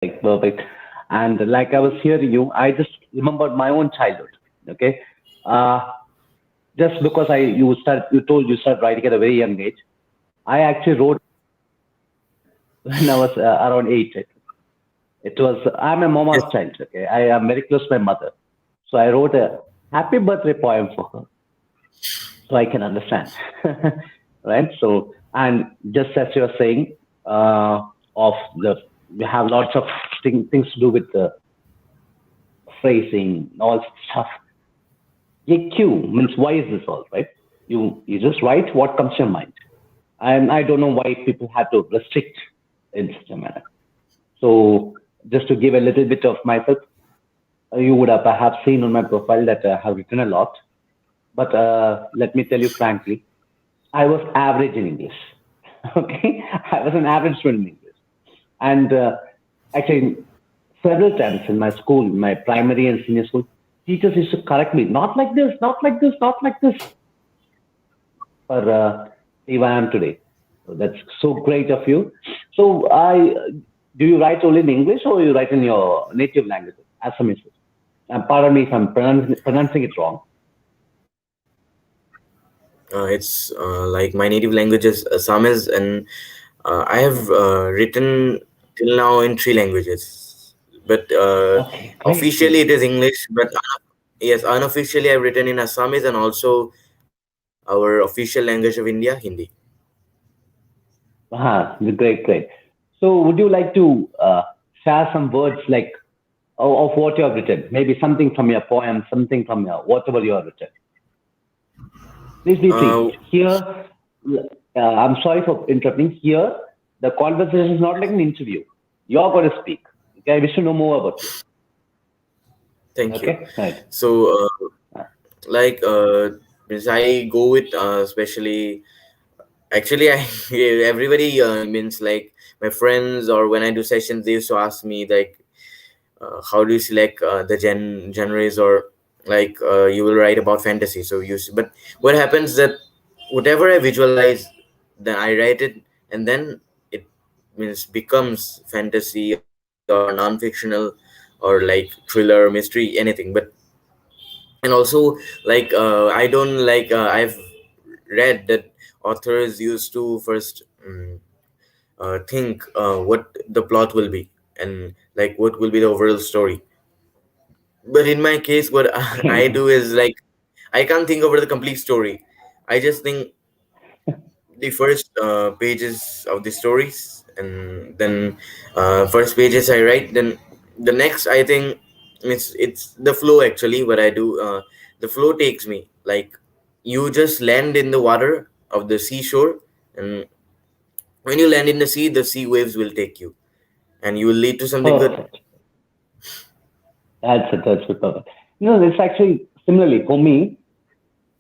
Perfect, perfect. And like I was hearing you, I just remembered my own childhood. Okay, uh, just because you told you started writing at a very young age. I actually wrote when I was around 8. It was I'm a Yes. mama's child. Okay, I am very close to my mother, so I wrote a happy birthday poem for her, so I can understand. Right. So, and just as you were saying, of the we have lots of things to do with the phrasing, all stuff. AQ means why is this all right? You just write what comes to your mind, and I don't know why people have to restrict in such a manner. So, just to give a little bit of myself, you would have perhaps seen on my profile that I have written a lot. But let me tell you frankly, I was average in English. Okay, I was an average student in English, and actually, several times in my school, my primary and senior school, teachers used to correct me, not like this, not like this, not like this, for see where I am today. So that's so great of you. So I do you write only in English or you write in your native language, Assamese? And pardon me if I'm pronouncing it wrong. It's like my native language is Assamese, and I have written till now in three languages. But Okay, great, officially great. it is English, but yes, unofficially I've written in Assamese and also our official language of India, Hindi. Great, great. So would you like to share some words like of what you have written? Maybe something from your poem, something from your whatever you have written. Please be Uh, free. Here, I'm sorry for interrupting. Here, the conversation is not like an interview. You're going to speak. Okay, I wish to know more about you. Thank you. Okay, right. So, Uh, like, means I go with especially. Actually, I everybody means like my friends or when I do sessions, they used to ask me like, how do you select the genres or like you will write about fantasy. So but what happens that whatever I visualize, then I write it, and then it means becomes fantasy or non-fictional or like thriller, mystery, anything. But and also like I don't like I've read that authors used to first think what the plot will be and like what will be the overall story. But in my case, what I okay. do is like I can't think over the complete story. I just think the first pages of the stories, and then first pages I write. Then the next I think it's the flow actually. What I do, the flow takes me like you just land in the water of the seashore, and when you land in the sea waves will take you, and you will lead to something good. Perfect. That's it. Perfect. It's actually similarly for me.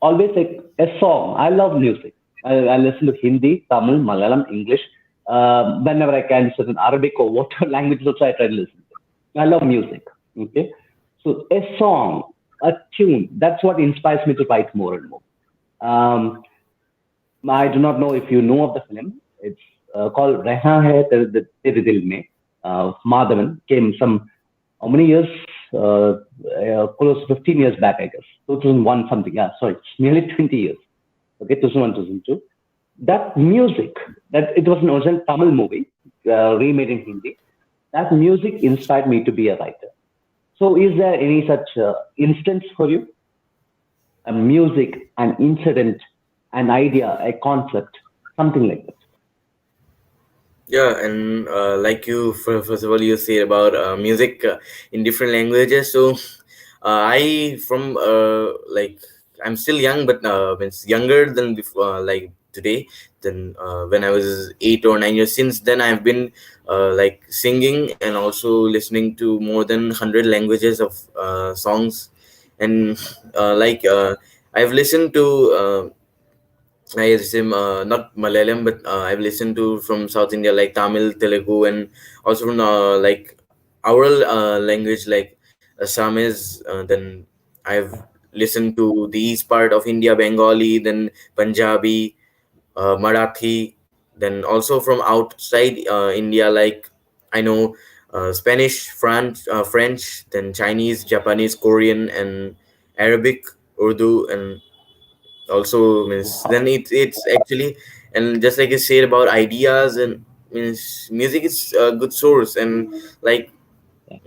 Always like a song. I love music. I listen to Hindi, Tamil, Malayalam, English. Whenever I can, certain Arabic or whatever language also I try to listen to. I love music. Okay, so a song, a tune. That's what inspires me to write more and more. Um, I do not know if you know of the film. It's called Reha Hai Tere Dil Mein. Madhavan came some how many years? Close to 15 years back, I guess. 2001 something. Yeah, sorry, it's nearly 20 years. Okay, 2001, 2002. That music, that it was an original Tamil movie remade in Hindi. That music inspired me to be a writer. So, is there any such instance for you? A music, an incident, an idea, a concept, something like that. Yeah, and like you, first of all, you say about music in different languages. So, I from like I'm still young, but it's younger than before, like today. Then when I was 8 or 9 years, since then I've been like singing and also listening to more than 100 languages of songs, and like I've listened to. I listen not Malayalam, but I've listened to from South India like Tamil, Telugu, and also from like our language like Assamese. Then I've listened to the east part of India, Bengali, then Punjabi, Marathi. Then also from outside India, like I know. Spanish, French, then Chinese, Japanese, Korean, and Arabic, Urdu, and also means then Wow. it's actually, and just like you said about ideas, and means music is a good source. And like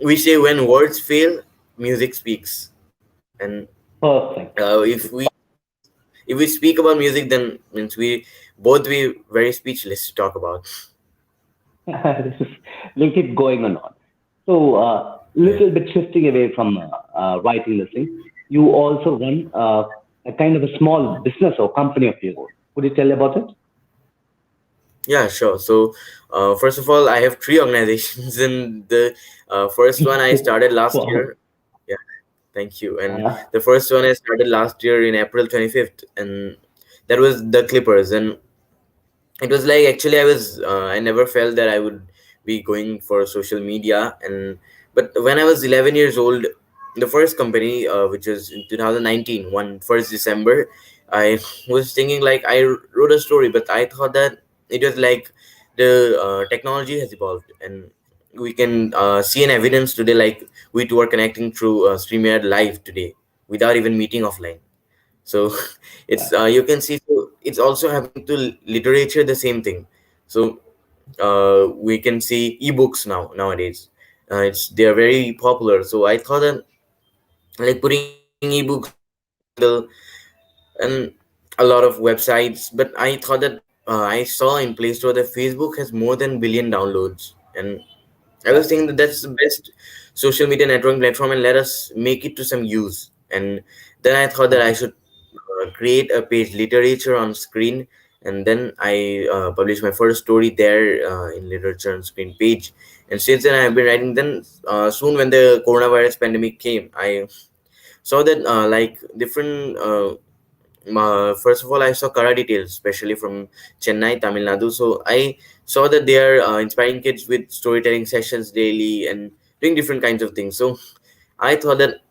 we say, when words fail, music speaks. And Perfect. if we speak about music, then means we both be very speechless to talk about. This is, we'll keep going on. So, Yeah. little bit shifting away from writing listening, you also run a kind of a small business or company of your own. Could you tell about it? Yeah, sure. So, first of all, I have three organizations, and the first one I started last Wow. year. Yeah, thank you. And Uh, the first one I started last year in April 25th, and that was the Clippers. And it was like, actually I never felt that I would be going for social media. And but when I was 11 years old, the first company, which was in 2019, one first December, I was thinking like, I wrote a story, but I thought that it was like the technology has evolved, and we can see an evidence today, like we two are connecting through StreamYard live today without even meeting offline. So it's right. you can see, so it's also happening to literature, the same thing. So we can see ebooks nowadays. It's they are very popular. So I thought that, like, putting ebooks on Kindle and a lot of websites, but I thought that I saw in Play Store that Facebook has more than billion downloads. And I was Right. thinking that that's the best social media networking platform, and let us make it to some use. And then I thought that I should create a page, literature on screen, and then I published my first story there in literature on screen page. And since then I have been writing. Then soon, when the coronavirus pandemic came, I saw that like different. First of all, I saw Kara Details, especially from Chennai, Tamil Nadu. So I saw that they are inspiring kids with storytelling sessions daily and doing different kinds of things. So I thought that,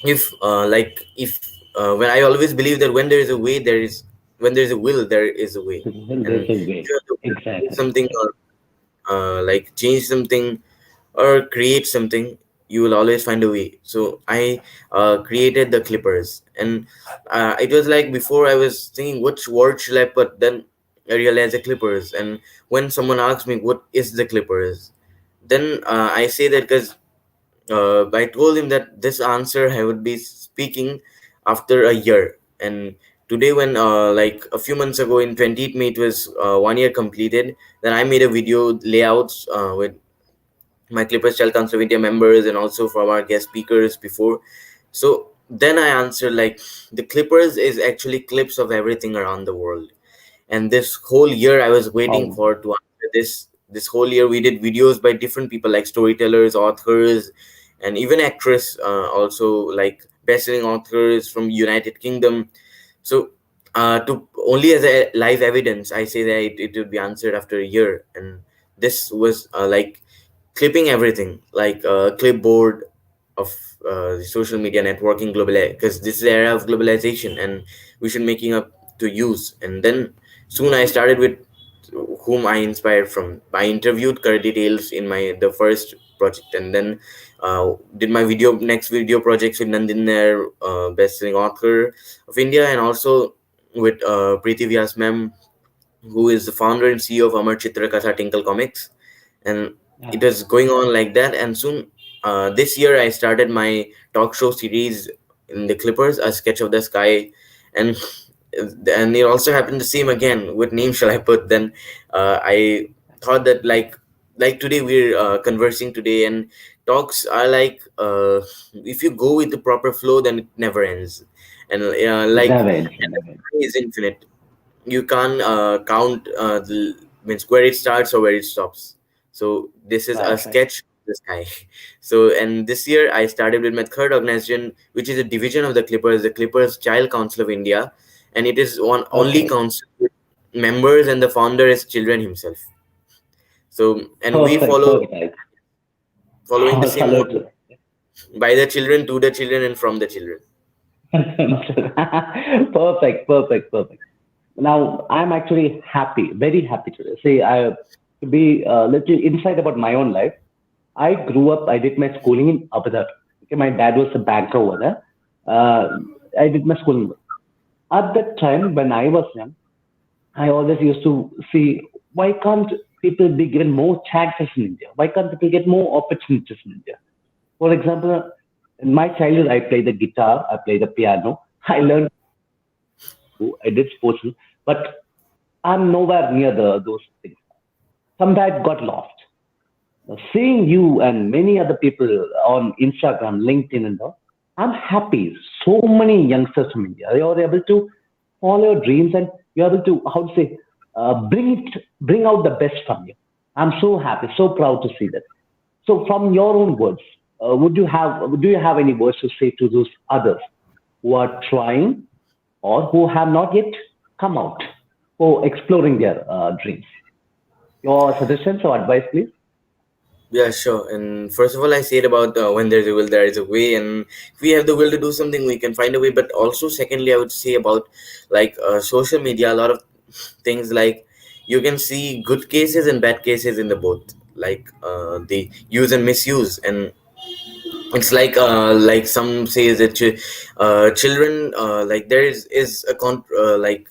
if when I always believe that when there is a way, when there is a will, there is a way. And There's a if way. you have the will to do Exactly. something, or like change something or create something, you will always find a way. So I created the Clippers. And it was like, before I was thinking which word should I put, then I realized the Clippers. And when someone asks me what is the Clippers, then I say that because I told him that this answer I would be speaking after a year. And today, when like a few months ago in 28th May, it was 1 year completed. Then I made a video layouts with my Clippers Child Council of India members, and also from our guest speakers before. So then I answered like, the Clippers is actually clips of everything around the world. And this whole year I was waiting Oh, for to answer this whole year we did videos by different people, like storytellers, authors, and even actress, also like best-selling authors from United Kingdom. So to only as a live evidence, I say that it would be answered after a year. And this was like clipping everything, like a clipboard of social media networking global, because this is the era of globalization, and we should making up to use. And then soon I started with whom I inspired from. I interviewed Kara Details in my the first project, and then did my next video projects with Nandin Nair, best-selling author of India, and also with Preeti Vyas ma'am, who is the founder and CEO of Amar Chitra Katha Tinkle Comics. And it yeah. was going on like that. And soon, this year, I started my talk show series in the Clippers, A Sketch of the Sky. And it also happened the same again. What name shall I put? Then I thought that, like today we're conversing today, and talks are like, if you go with the proper flow, then it never ends. And It like, never ends. It and the never ends. story is infinite. You can't count means where it starts or where it stops. So this is a Right, right. sketch of the sky. So, and this year I started with my third organization, which is a division of the Clippers Child Council of India. And it is one only Okay. council with members, and the founder is children himself. So, and we Perfect. follow Perfect. following the same motto: Salute. by the children, to the children, and from the children. Perfect. Perfect. Perfect. Now, I'm actually happy, very happy today. See, I to be a little insight about my own life. I grew up. I did my schooling in Abu Dhabi. Okay, my dad was a banker over there. I did my schooling. At that time, when I was young, I always used to see why can't people be given more chances in India? Why can't people get more opportunities in India? For example, in my childhood, I played the guitar, I played the piano, I learned, I did sports, but I'm nowhere near those things. Somewhere it got lost. Seeing you and many other people on Instagram, LinkedIn, and all, I'm happy. So many youngsters from India, they are able to follow your dreams and you're able to, how to say, bring out the best from you. I'm so happy, so proud to see that. So, from your own words, do you have any words to say to those others who are trying or who have not yet come out for exploring their dreams? Your suggestions or advice, please? Yeah, sure. And first of all, I said about when there's a will, there is a way, and if we have the will to do something, we can find a way. But also, secondly, I would say about like social media, a lot of things like you can see good cases and bad cases in the both, like the use and misuse, and it's like some says that children like there is a like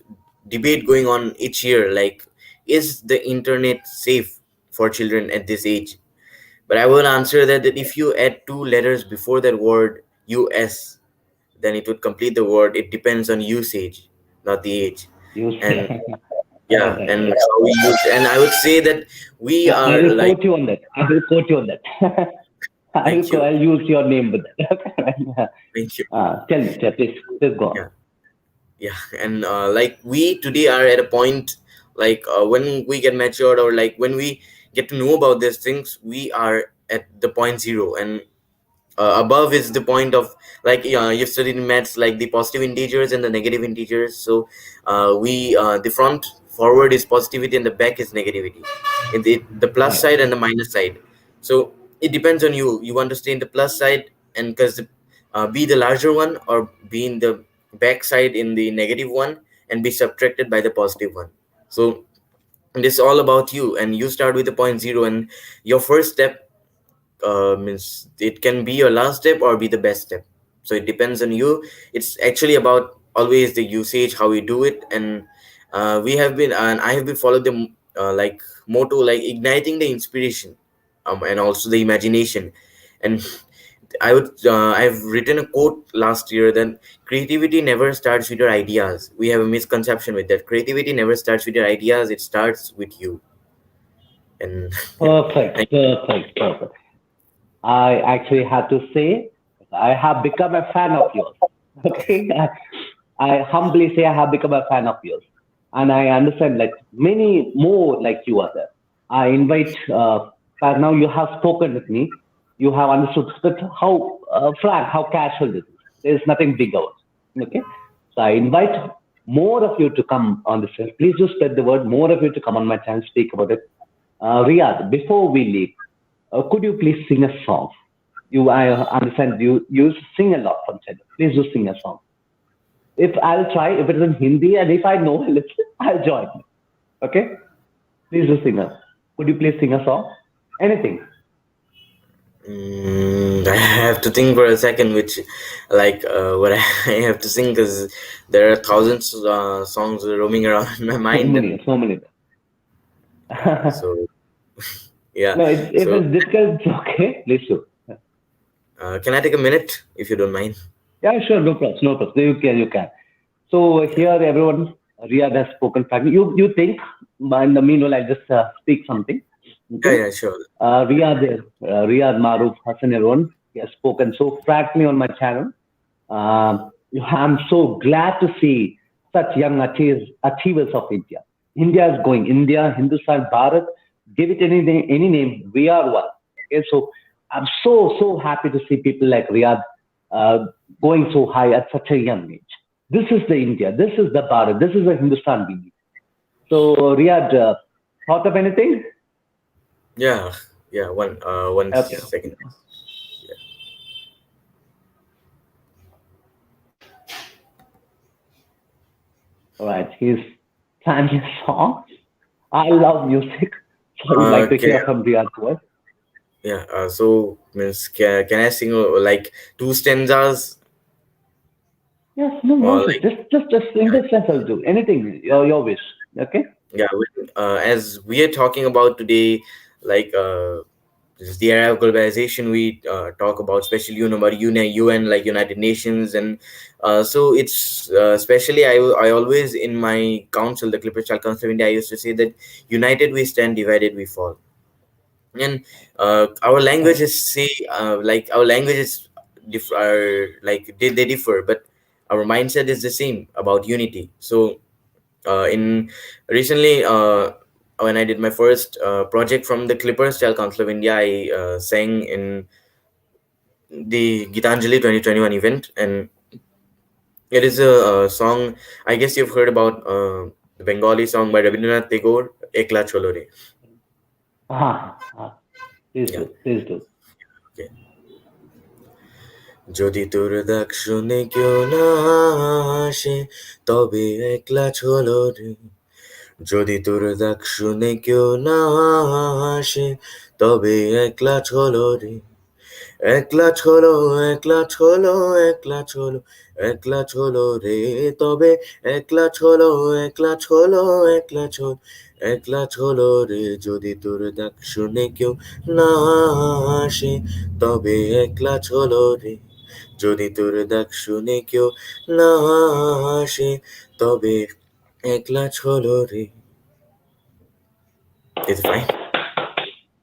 debate going on each year, like is the internet safe for children at this age? But I will answer that if you add two letters before that word US, then it would complete the word. It depends on usage, not the age. You And right, yeah, right. and how we use. And I would say that we Yeah, I are will like, quote you on that. I will quote you on that. thank you, I'll use your name with that. thank you. Tell me, sir, please go on. Yeah, yeah. And like we today are at a point like when we get matured or like when we get to know about these things, we are at the point zero, and above is the point of like you've studied in maths like the positive integers and the negative integers. So we the front forward is positivity and the back is negativity, and the plus Right. side and the minus side. So it depends on you. You want to stay in the plus side and because be the larger one, or be in the back side in the negative one and be subtracted by the positive one. So it's all about you, and you start with the point zero, and your first step means it can be your last step or be the best step. So it depends on you. It's actually about always the usage, how we do it. And we have been and I have been followed the like motto, like igniting the inspiration, and also the imagination. And I've written a quote last year that creativity never starts with your ideas. We have a misconception with that. Creativity never starts with your ideas, it starts with you. And Perfect, thank perfect, perfect. I actually have to say, I have become a fan of yours. Okay, I humbly say I have become a fan of yours, and I understand like many more like you are there. I invite. As now you have spoken with me, you have understood that how frank, how casual this is. There is nothing big out. Okay, so I invite more of you to come on the show. Please do spread the word. More of you to come on my channel, speak about it. Riyadh, before we leave, could you please sing a song? I understand you sing a lot from childhood. Please do sing a song. If I'll try, if it is in Hindi, and if I know a little, I'll join. Okay? Please do sing a. Could you please sing a song? Anything. I have to think for a second, which, like, what I have to sing because there are thousands songs roaming around in my So mind, many, and so many. so yeah. No, if So, it's difficult, it's okay. Please do. can I take a minute if you don't mind? Yeah, sure, no problem, no problem. You can. So here, everyone, Riyadh has spoken frankly. You think, but in the meanwhile, I'll just speak something. Yeah, Okay. yeah, sure. Riyad Maroof Hassan, everyone, he has spoken so frankly on my channel. I'm so glad to see such young achievers of India. India is going. India, Hindustan, Bharat, give it any name. We are one. Okay, so I'm so happy to see people like Riyadh uh, going so high at such a young age. This is the India. This is the Bharat. This is the Hindustan we need. So Riyadh, thought of anything? Yeah, yeah. One Okay. second. Yeah. All right. He's planning a song. I love music. So I would like to Okay. hear from Riyadh's voice. Yeah. So means can I sing like two stanzas Yes, no, no or issues. like Just in this sense, I'll do anything. Your wish. Okay. yeah? As we are talking about today, like this is the era of globalization we talk about, especially about UN, like United Nations, and so it's especially I always in my council, the Clipper Child Council of India, I used to say that united we stand, divided we fall. And our language Correct. is say like our language is are like they differ, but our mindset is the same about unity. So in recently when I did my first project from the Clippers Child Council of India, I sang in the Gitanjali 2021 event, and it is a song. I guess you've heard about the Bengali song by Rabindranath Tagore, Ekla Cholo Re. Please Yeah. do. Please do. Okay. যদি তোর দেখ শুনে কেউ না আসে, তবে একলা চলো রে। যদি তোর দেখ শুনে কেউ না আসে, তবে একলা চলো রে। একলা চলো, একলা চলো, একলা চলো, একলা চলো রে। তবে একলা চলো, একলা চলো, একলা চলো, একলা চলো রে। যদি তোর দেখ শুনে কেউ না আসে, তবে একলা চলো রে। যদি তোর দেখ শুনে কেউ না আসে, তবে একলা চলো রে। Is it fine?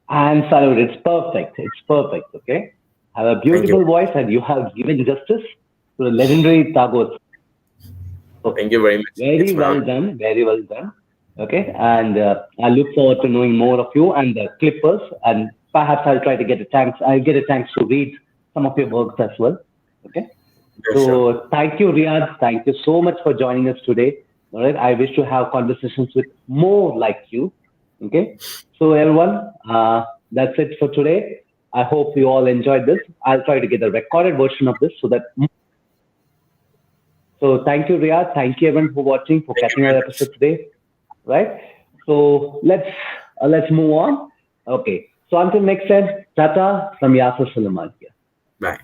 And salute. It's perfect. It's perfect. Okay. Have a Thank you. beautiful voice, and you have given justice to the legendary Tagore. Okay. Thank you very much. Very It's my well honor. done. Very well done. Okay. And I look forward to knowing more of you and the Clippers. And perhaps I'll try to get a chance. I'll get a chance to read some of your works as well. Okay. Yeah, sure. So thank you, Riyad. Thank you so much for joining us today. All right. I wish to have conversations with more like you. Okay. So everyone, that's it for today. I hope you all enjoyed this. I'll try to get a recorded version of this so that. So thank you, Riyad. Thank you everyone for watching, for Thank you catching very our much. episode today. Right. So let's move on. Okay. So until next time, Tata from Yasser Suleiman here. Bye.